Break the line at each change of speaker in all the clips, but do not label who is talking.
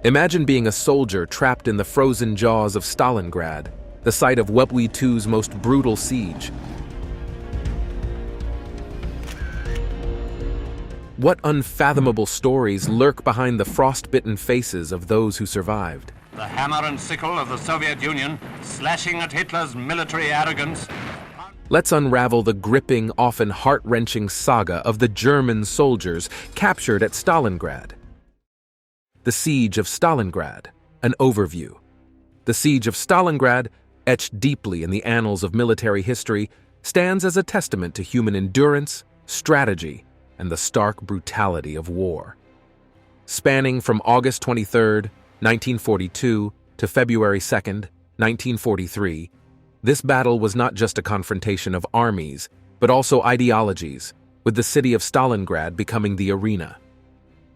Imagine being a soldier trapped in the frozen jaws of Stalingrad, the site of World War II's most brutal siege. What unfathomable stories lurk behind the frostbitten faces of those who survived?
The hammer and sickle of the Soviet Union, slashing at Hitler's military arrogance.
Let's unravel the gripping, often heart-wrenching saga of the German soldiers captured at Stalingrad. The Siege of Stalingrad, an overview. The Siege of Stalingrad, etched deeply in the annals of military history, stands as a testament to human endurance, strategy, and the stark brutality of war. Spanning from August 23, 1942 to February 2, 1943, this battle was not just a confrontation of armies, but also ideologies, with the city of Stalingrad becoming the arena.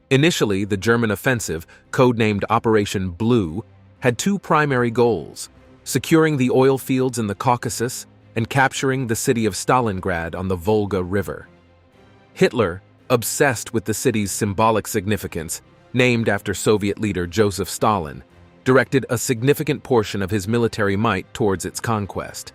Initially, the German offensive, codenamed Operation Blue, had two primary goals: securing the oil fields in the Caucasus and capturing the city of Stalingrad on the Volga River. Hitler, obsessed with the city's symbolic significance, named after Soviet leader Joseph Stalin, directed a significant portion of his military might towards its conquest.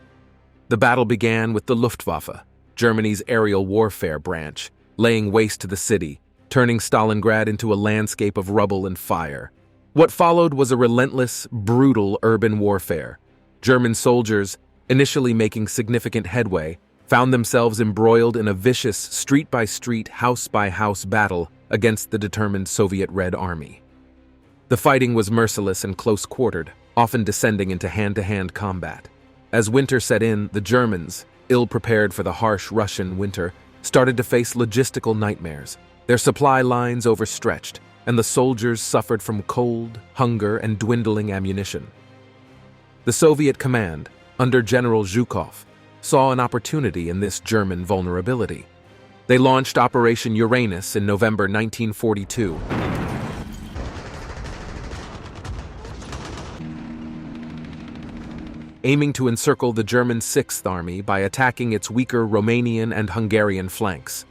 The battle began with the Luftwaffe, Germany's aerial warfare branch, laying waste to the city, turning Stalingrad into a landscape of rubble and fire. What followed was a relentless, brutal urban warfare. German soldiers, initially making significant headway, found themselves embroiled in a vicious street-by-street, house-by-house battle against the determined Soviet Red Army. The fighting was merciless and close-quartered, often descending into hand-to-hand combat. As winter set in, the Germans, ill-prepared for the harsh Russian winter, started to face logistical nightmares. Their supply lines overstretched, and the soldiers suffered from cold, hunger, and dwindling ammunition. The Soviet command, under General Zhukov, saw an opportunity in this German vulnerability. They launched Operation Uranus in November 1942. Aiming to encircle the German Sixth Army by attacking its weaker Romanian and Hungarian flanks.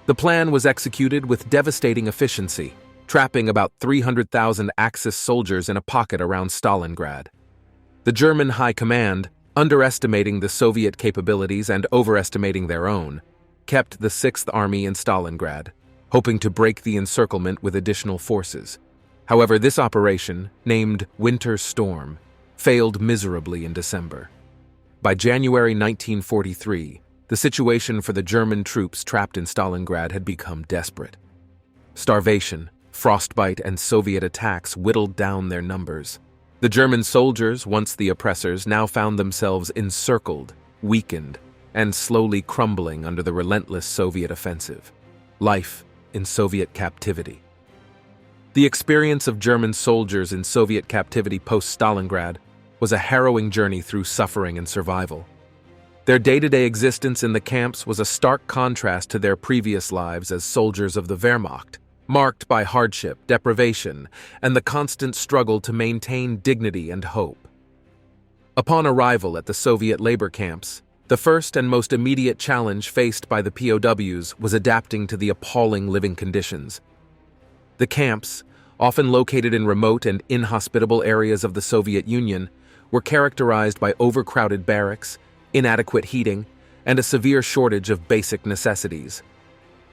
The plan was executed with devastating efficiency, trapping about 300,000 Axis soldiers in a pocket around Stalingrad. The German High Command, underestimating the Soviet capabilities and overestimating their own, kept the Sixth Army in Stalingrad, hoping to break the encirclement with additional forces. However, this operation, named Winter Storm, failed miserably in December. By January 1943, the situation for the German troops trapped in Stalingrad had become desperate. Starvation, frostbite, and Soviet attacks whittled down their numbers. The German soldiers, once the oppressors, now found themselves encircled, weakened, and slowly crumbling under the relentless Soviet offensive. Life in Soviet captivity. The experience of German soldiers in Soviet captivity post-Stalingrad was a harrowing journey through suffering and survival. Their day-to-day existence in the camps was a stark contrast to their previous lives as soldiers of the Wehrmacht, marked by hardship, deprivation, and the constant struggle to maintain dignity and hope. Upon arrival at the Soviet labor camps, the first and most immediate challenge faced by the POWs was adapting to the appalling living conditions. The camps, often located in remote and inhospitable areas of the Soviet Union, were characterized by overcrowded barracks, inadequate heating, and a severe shortage of basic necessities.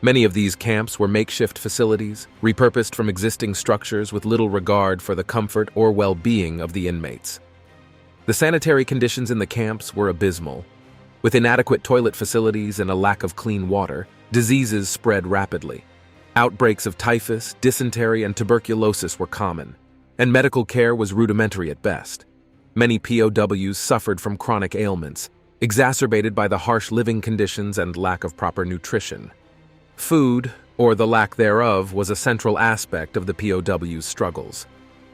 Many of these camps were makeshift facilities, repurposed from existing structures with little regard for the comfort or well-being of the inmates. The sanitary conditions in the camps were abysmal. With inadequate toilet facilities and a lack of clean water, diseases spread rapidly. Outbreaks of typhus, dysentery, and tuberculosis were common, and medical care was rudimentary at best. Many POWs suffered from chronic ailments, exacerbated by the harsh living conditions and lack of proper nutrition. Food, or the lack thereof, was a central aspect of the POW's struggles.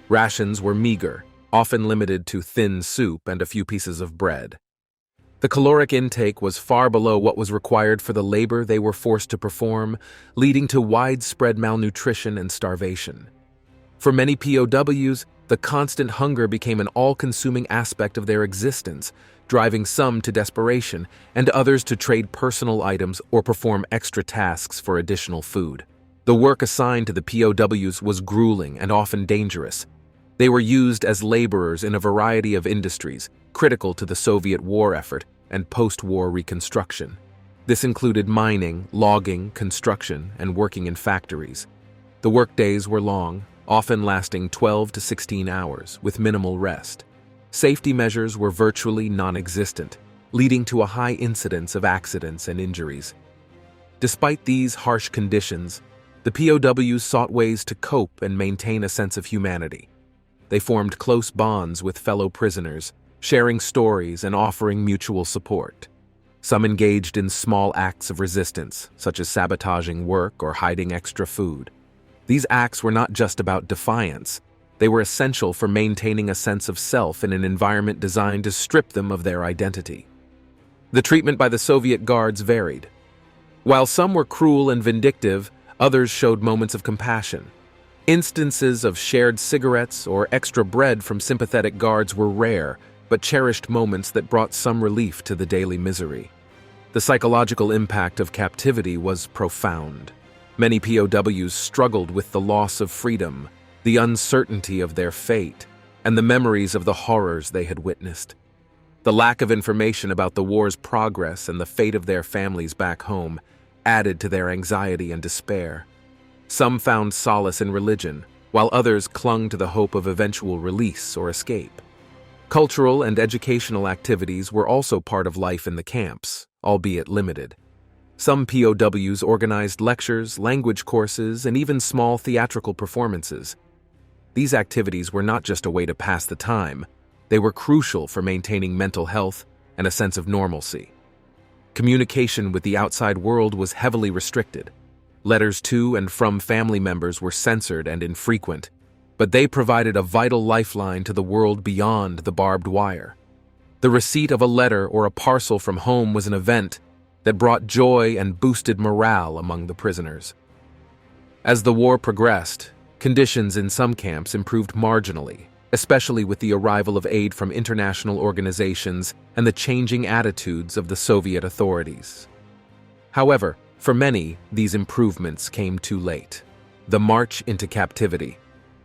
Rations were meager, often limited to thin soup and a few pieces of bread. The caloric intake was far below what was required for the labor they were forced to perform, leading to widespread malnutrition and starvation. For many POWs, the constant hunger became an all-consuming aspect of their existence, driving some to desperation and others to trade personal items or perform extra tasks for additional food. The work assigned to the POWs was grueling and often dangerous. They were used as laborers in a variety of industries, critical to the Soviet war effort and post-war reconstruction. This included mining, logging, construction, and working in factories. The workdays were long, often lasting 12 to 16 hours, with minimal rest. Safety measures were virtually non-existent, leading to a high incidence of accidents and injuries. Despite these harsh conditions, the POWs sought ways to cope and maintain a sense of humanity. They formed close bonds with fellow prisoners, sharing stories and offering mutual support. Some engaged in small acts of resistance, such as sabotaging work or hiding extra food. These acts were not just about defiance. They were essential for maintaining a sense of self in an environment designed to strip them of their identity. The treatment by the Soviet guards varied. While some were cruel and vindictive, others showed moments of compassion. Instances of shared cigarettes or extra bread from sympathetic guards were rare, but cherished moments that brought some relief to the daily misery. The psychological impact of captivity was profound. Many POWs struggled with the loss of freedom, the uncertainty of their fate, and the memories of the horrors they had witnessed. The lack of information about the war's progress and the fate of their families back home added to their anxiety and despair. Some found solace in religion, while others clung to the hope of eventual release or escape. Cultural and educational activities were also part of life in the camps, albeit limited. Some POWs organized lectures, language courses, and even small theatrical performances. These activities were not just a way to pass the time, they were crucial for maintaining mental health and a sense of normalcy. Communication with the outside world was heavily restricted. Letters to and from family members were censored and infrequent, but they provided a vital lifeline to the world beyond the barbed wire. The receipt of a letter or a parcel from home was an event that brought joy and boosted morale among the prisoners. As the war progressed, conditions in some camps improved marginally, especially with the arrival of aid from international organizations and the changing attitudes of the Soviet authorities. However, for many, these improvements came too late. The march into captivity.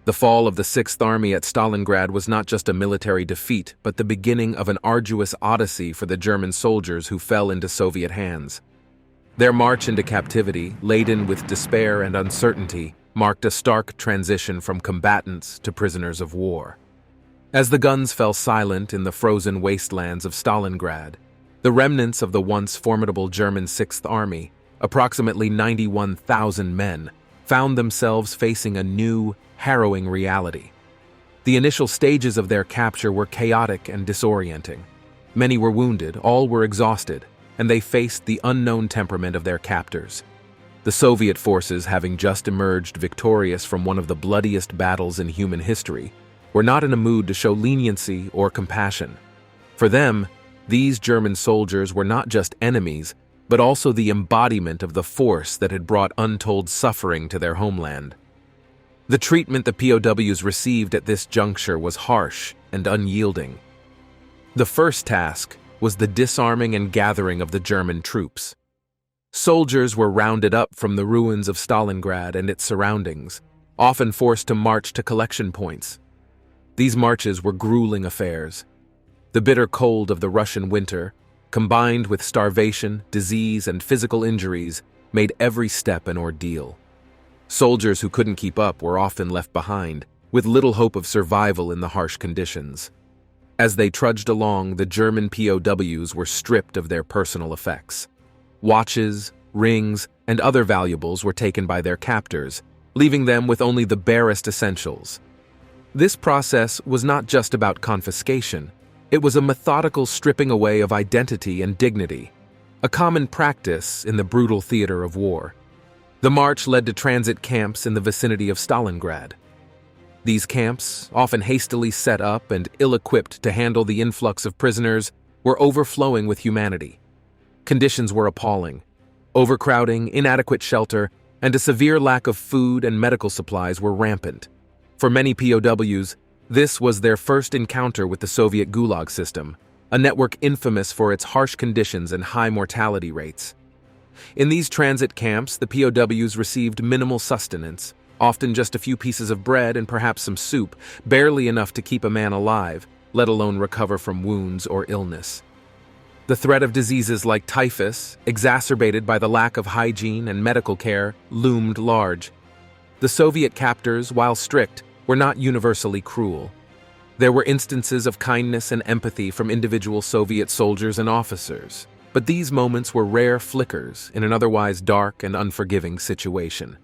The fall of the Sixth Army at Stalingrad was not just a military defeat, but the beginning of an arduous odyssey for the German soldiers who fell into Soviet hands. Their march into captivity, laden with despair and uncertainty, marked a stark transition from combatants to prisoners of war. As the guns fell silent in the frozen wastelands of Stalingrad, the remnants of the once formidable German Sixth Army, approximately 91,000 men, found themselves facing a new, harrowing reality. The initial stages of their capture were chaotic and disorienting. Many were wounded, all were exhausted, and they faced the unknown temperament of their captors. The Soviet forces, having just emerged victorious from one of the bloodiest battles in human history, were not in a mood to show leniency or compassion. For them, these German soldiers were not just enemies, but also the embodiment of the force that had brought untold suffering to their homeland. The treatment the POWs received at this juncture was harsh and unyielding. The first task was the disarming and gathering of the German troops. Soldiers were rounded up from the ruins of Stalingrad and its surroundings, often forced to march to collection points. These marches were grueling affairs. The bitter cold of the Russian winter, combined with starvation, disease, and physical injuries, made every step an ordeal. Soldiers who couldn't keep up were often left behind, with little hope of survival in the harsh conditions. As they trudged along, the German POWs were stripped of their personal effects. Watches, rings, and other valuables were taken by their captors, leaving them with only the barest essentials. This process was not just about confiscation. It was a methodical stripping away of identity and dignity, a common practice in the brutal theater of war. The march led to transit camps in the vicinity of Stalingrad. These camps, often hastily set up and ill-equipped to handle the influx of prisoners, were overflowing with humanity. Conditions were appalling. Overcrowding, inadequate shelter, and a severe lack of food and medical supplies were rampant. For many POWs, this was their first encounter with the Soviet Gulag system, a network infamous for its harsh conditions and high mortality rates. In these transit camps, the POWs received minimal sustenance, often just a few pieces of bread and perhaps some soup, barely enough to keep a man alive, let alone recover from wounds or illness. The threat of diseases like typhus, exacerbated by the lack of hygiene and medical care, loomed large. The Soviet captors, while strict, were not universally cruel. There were instances of kindness and empathy from individual Soviet soldiers and officers, but these moments were rare flickers in an otherwise dark and unforgiving situation.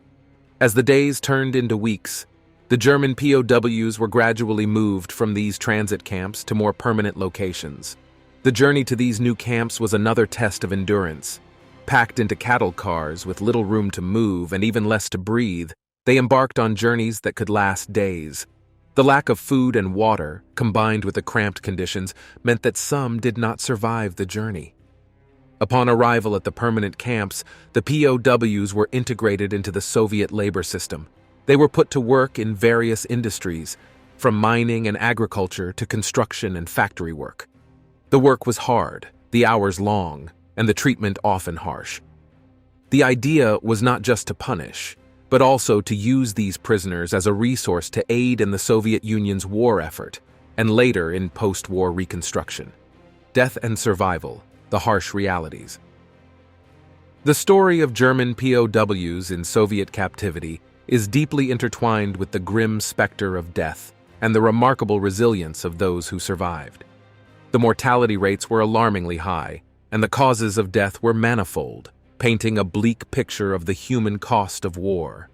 As the days turned into weeks, the German POWs were gradually moved from these transit camps to more permanent locations. The journey to these new camps was another test of endurance. Packed into cattle cars with little room to move and even less to breathe, they embarked on journeys that could last days. The lack of food and water, combined with the cramped conditions, meant that some did not survive the journey. Upon arrival at the permanent camps, the POWs were integrated into the Soviet labor system. They were put to work in various industries, from mining and agriculture to construction and factory work. The work was hard, the hours long, and the treatment often harsh. The idea was not just to punish, but also to use these prisoners as a resource to aid in the Soviet Union's war effort, and later in post-war reconstruction. Death and survival, the harsh realities. The story of German POWs in Soviet captivity is deeply intertwined with the grim specter of death and the remarkable resilience of those who survived. The mortality rates were alarmingly high, and the causes of death were manifold, painting a bleak picture of the human cost of war.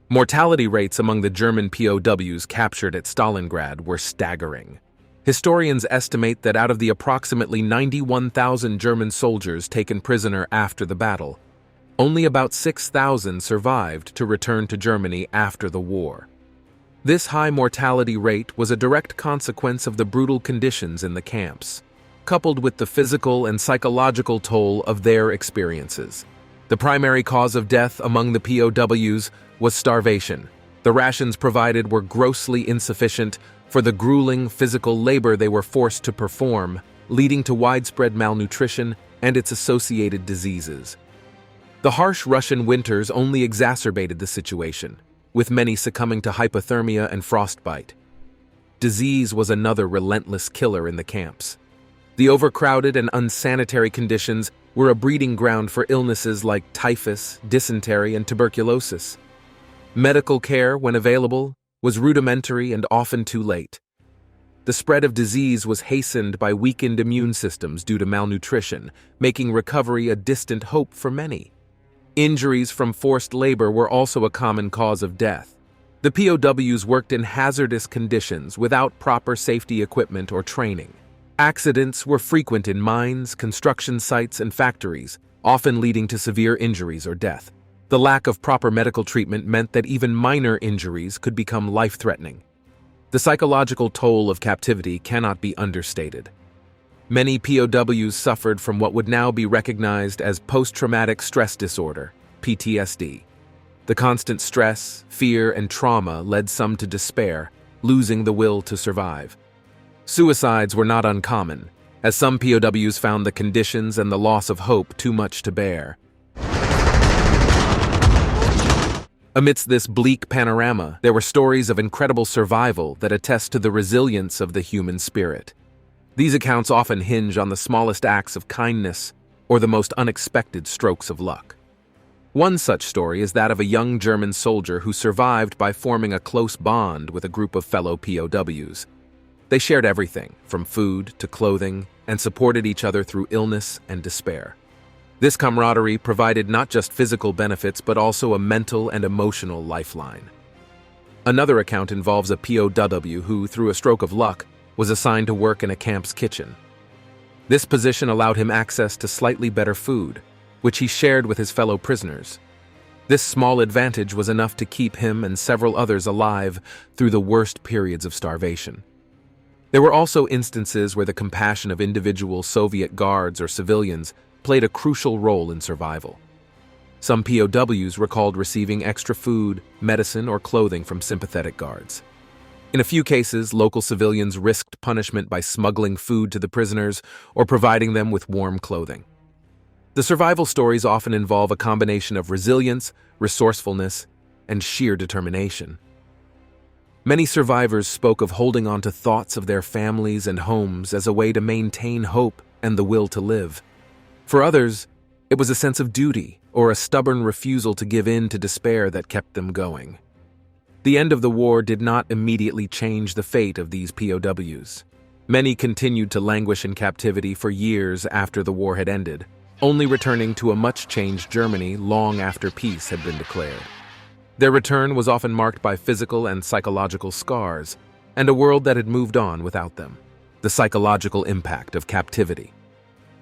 Mortality rates among the German POWs captured at Stalingrad were staggering. Historians estimate that out of the approximately 91,000 German soldiers taken prisoner after the battle, only about 6,000 survived to return to Germany after the war. This high mortality rate was a direct consequence of the brutal conditions in the camps, coupled with the physical and psychological toll of their experiences. The primary cause of death among the POWs was starvation. The rations provided were grossly insufficient for the grueling physical labor they were forced to perform, leading to widespread malnutrition and its associated diseases. The harsh Russian winters only exacerbated the situation, with many succumbing to hypothermia and frostbite. Disease was another relentless killer in the camps. The overcrowded and unsanitary conditions were a breeding ground for illnesses like typhus, dysentery, and tuberculosis. Medical care, when available, was rudimentary and often too late. The spread of disease was hastened by weakened immune systems due to malnutrition, making recovery a distant hope for many. Injuries from forced labor were also a common cause of death. The POWs worked in hazardous conditions without proper safety equipment or training. Accidents were frequent in mines, construction sites, and factories, often leading to severe injuries or death. The lack of proper medical treatment meant that even minor injuries could become life-threatening. The psychological toll of captivity cannot be understated. Many POWs suffered from what would now be recognized as post-traumatic stress disorder, PTSD. The constant stress, fear, and trauma led some to despair, losing the will to survive. Suicides were not uncommon, as some POWs found the conditions and the loss of hope too much to bear. Amidst this bleak panorama, there were stories of incredible survival that attest to the resilience of the human spirit. These accounts often hinge on the smallest acts of kindness or the most unexpected strokes of luck. One such story is that of a young German soldier who survived by forming a close bond with a group of fellow POWs. They shared everything, from food to clothing, and supported each other through illness and despair. This camaraderie provided not just physical benefits but also a mental and emotional lifeline. Another account involves a POW who, through a stroke of luck, was assigned to work in a camp's kitchen. This position allowed him access to slightly better food, which he shared with his fellow prisoners. This small advantage was enough to keep him and several others alive through the worst periods of starvation. There were also instances where the compassion of individual Soviet guards or civilians played a crucial role in survival. Some POWs recalled receiving extra food, medicine, or clothing from sympathetic guards. In a few cases, local civilians risked punishment by smuggling food to the prisoners or providing them with warm clothing. The survival stories often involve a combination of resilience, resourcefulness, and sheer determination. Many survivors spoke of holding on to thoughts of their families and homes as a way to maintain hope and the will to live. For others, it was a sense of duty or a stubborn refusal to give in to despair that kept them going. The end of the war did not immediately change the fate of these POWs. Many continued to languish in captivity for years after the war had ended, only returning to a much-changed Germany long after peace had been declared. Their return was often marked by physical and psychological scars, and a world that had moved on without them. The psychological impact of captivity.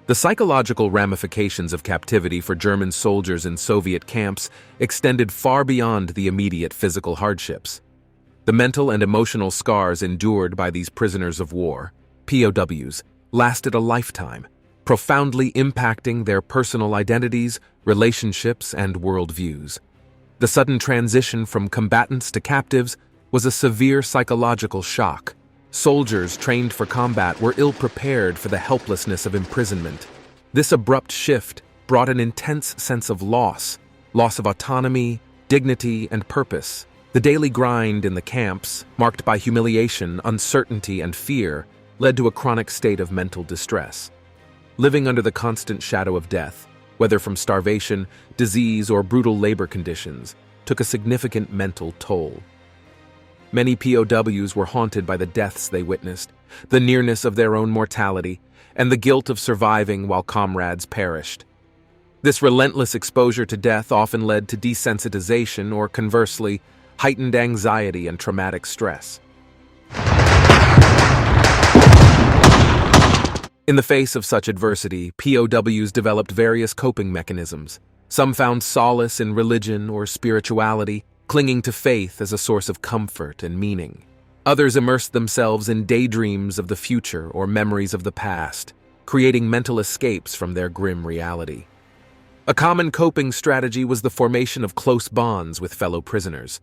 The psychological ramifications of captivity for German soldiers in Soviet camps extended far beyond the immediate physical hardships. The mental and emotional scars endured by these prisoners of war, POWs, lasted a lifetime, profoundly impacting their personal identities, relationships, and worldviews. The sudden transition from combatants to captives was a severe psychological shock. Soldiers trained for combat were ill-prepared for the helplessness of imprisonment. This abrupt shift brought an intense sense of loss of autonomy, dignity, and purpose. The daily grind in the camps, marked by humiliation, uncertainty, and fear, led to a chronic state of mental distress. Living under the constant shadow of death, whether from starvation, disease, or brutal labor conditions, took a significant mental toll. Many POWs were haunted by the deaths they witnessed, the nearness of their own mortality, and the guilt of surviving while comrades perished. This relentless exposure to death often led to desensitization or, conversely, heightened anxiety and traumatic stress. In the face of such adversity, POWs developed various coping mechanisms. Some found solace in religion or spirituality, clinging to faith as a source of comfort and meaning. Others immersed themselves in daydreams of the future or memories of the past, creating mental escapes from their grim reality. A common coping strategy was the formation of close bonds with fellow prisoners.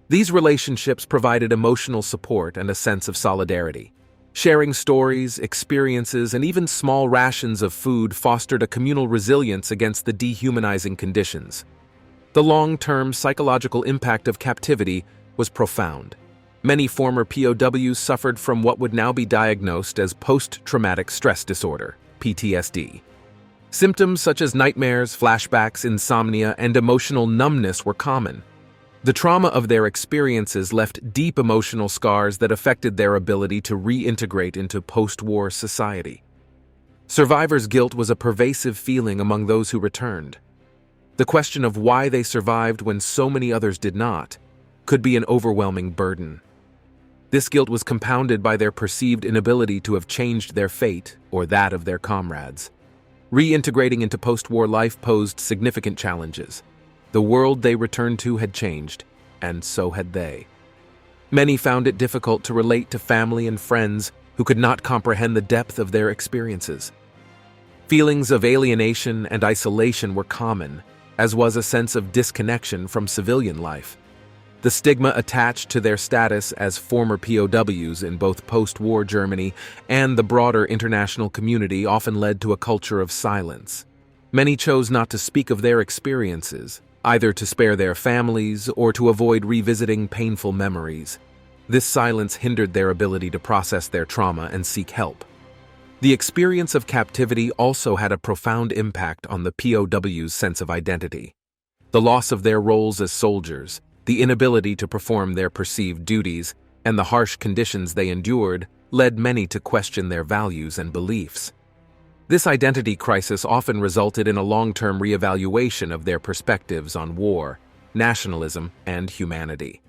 These relationships provided emotional support and a sense of solidarity. Sharing stories, experiences, and even small rations of food fostered a communal resilience against the dehumanizing conditions. The long-term psychological impact of captivity was profound. Many former POWs suffered from what would now be diagnosed as post-traumatic stress disorder, PTSD. Symptoms such as nightmares, flashbacks, insomnia, and emotional numbness were common. The trauma of their experiences left deep emotional scars that affected their ability to reintegrate into post-war society. Survivor's guilt was a pervasive feeling among those who returned. The question of why they survived when so many others did not could be an overwhelming burden. This guilt was compounded by their perceived inability to have changed their fate or that of their comrades. Reintegrating into post-war life posed significant challenges. The world they returned to had changed, and so had they. Many found it difficult to relate to family and friends who could not comprehend the depth of their experiences. Feelings of alienation and isolation were common, as was a sense of disconnection from civilian life. The stigma attached to their status as former POWs in both post-war Germany and the broader international community often led to a culture of silence. Many chose not to speak of their experiences, either to spare their families or to avoid revisiting painful memories. This silence hindered their ability to process their trauma and seek help. The experience of captivity also had a profound impact on the POW's sense of identity. The loss of their roles as soldiers, the inability to perform their perceived duties, and the harsh conditions they endured led many to question their values and beliefs. This identity crisis often resulted in a long-term reevaluation of their perspectives on war, nationalism, and humanity.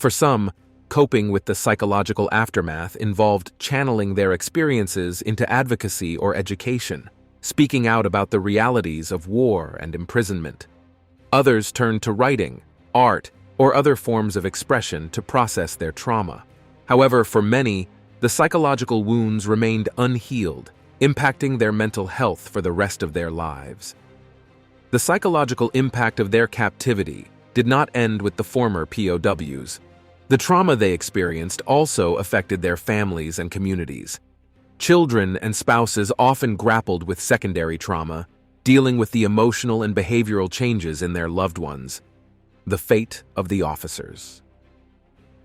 For some, coping with the psychological aftermath involved channeling their experiences into advocacy or education, speaking out about the realities of war and imprisonment. Others turned to writing, art, or other forms of expression to process their trauma. However, for many, the psychological wounds remained unhealed, impacting their mental health for the rest of their lives. The psychological impact of their captivity did not end with the former POWs. The trauma they experienced also affected their families and communities. Children and spouses often grappled with secondary trauma, dealing with the emotional and behavioral changes in their loved ones. The fate of the officers.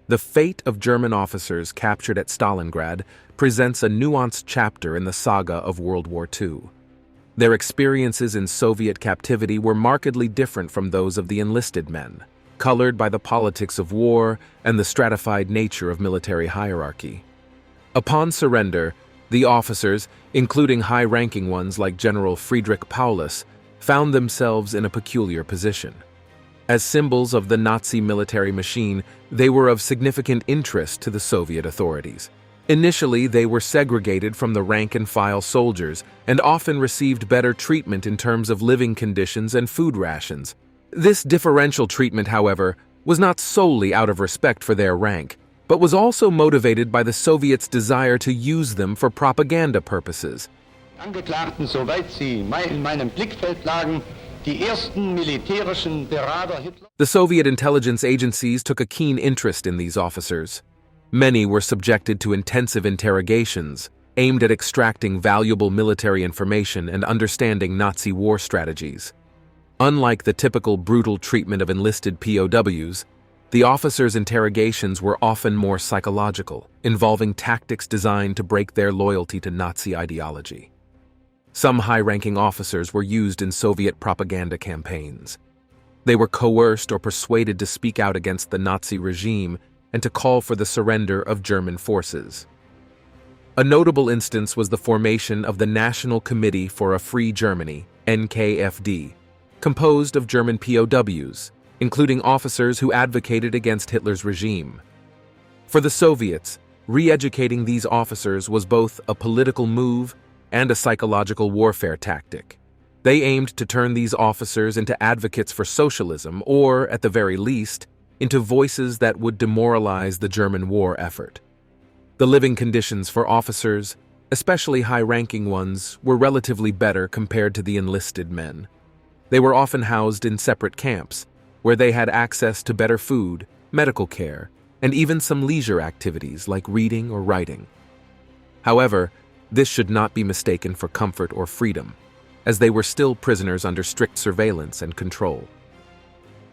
The fate of German officers captured at Stalingrad presents a nuanced chapter in the saga of World War II. Their experiences in Soviet captivity were markedly different from those of the enlisted men, colored by the politics of war and the stratified nature of military hierarchy. Upon surrender, the officers, including high-ranking ones like General Friedrich Paulus, found themselves in a peculiar position. As symbols of the Nazi military machine, they were of significant interest to the Soviet authorities. Initially, they were segregated from the rank-and-file soldiers and often received better treatment in terms of living conditions and food rations. This differential treatment, however, was not solely out of respect for their rank, but was also motivated by the Soviets' desire to use them for propaganda purposes.
Angeklagten, soweit sie in meinem Blickfeld lagen, die ersten militärischen Berater Hitler.
The Soviet intelligence agencies took a keen interest in these officers. Many were subjected to intensive interrogations, aimed at extracting valuable military information and understanding Nazi war strategies. Unlike the typical brutal treatment of enlisted POWs, the officers' interrogations were often more psychological, involving tactics designed to break their loyalty to Nazi ideology. Some high-ranking officers were used in Soviet propaganda campaigns. They were coerced or persuaded to speak out against the Nazi regime and to call for the surrender of German forces. A notable instance was the formation of the National Committee for a Free Germany, NKFD, composed of German POWs, including officers who advocated against Hitler's regime. For the Soviets, re-educating these officers was both a political move and a psychological warfare tactic. They aimed to turn these officers into advocates for socialism or, at the very least, into voices that would demoralize the German war effort. The living conditions for officers, especially high-ranking ones, were relatively better compared to the enlisted men. They were often housed in separate camps, where they had access to better food, medical care, and even some leisure activities like reading or writing. However, this should not be mistaken for comfort or freedom, as they were still prisoners under strict surveillance and control.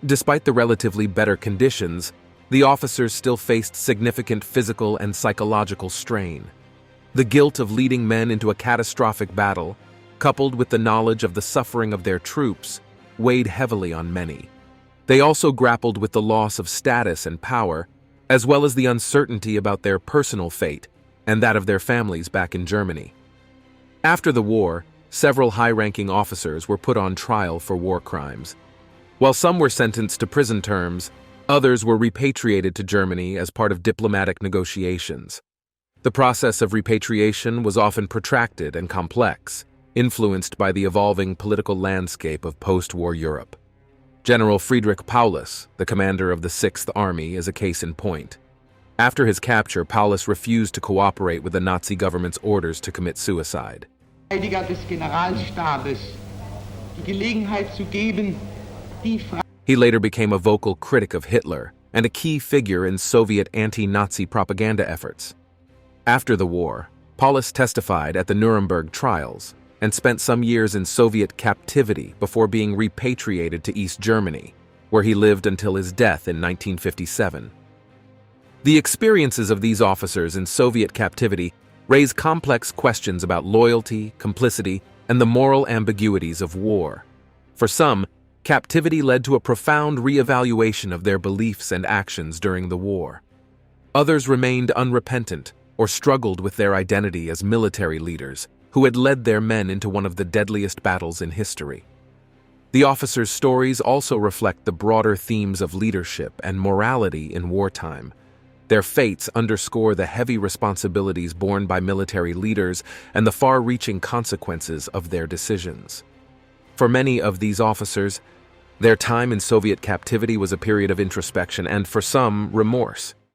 Despite the relatively better conditions, the officers still faced significant physical and psychological strain. The guilt of leading men into a catastrophic battle, coupled with the knowledge of the suffering of their troops, weighed heavily on many. They also grappled with the loss of status and power, as well as the uncertainty about their personal fate and that of their families back in Germany. After the war, several high-ranking officers were put on trial for war crimes. While some were sentenced to prison terms, others were repatriated to Germany as part of diplomatic negotiations. The process of repatriation was often protracted and complex, influenced by the evolving political landscape of post-war Europe. General Friedrich Paulus, the commander of the 6th Army, is a case in point. After his capture, Paulus refused to cooperate with the Nazi government's orders to commit suicide.
Des Generalstabes, die Gelegenheit zu geben, die
He later became a vocal critic of Hitler and a key figure in Soviet anti-Nazi propaganda efforts. After the war, Paulus testified at the Nuremberg trials and spent some years in Soviet captivity before being repatriated to East Germany, where he lived until his death in 1957. The experiences of these officers in Soviet captivity raise complex questions about loyalty, complicity, and the moral ambiguities of war. For some, captivity led to a profound re-evaluation of their beliefs and actions during the war. Others remained unrepentant or struggled with their identity as military leaders who had led their men into one of the deadliest battles in history. The officers' stories also reflect the broader themes of leadership and morality in wartime. Their fates underscore the heavy responsibilities borne by military leaders and the far-reaching consequences of their decisions. For many of these officers, their time in Soviet captivity was a period of introspection and, for some, remorse.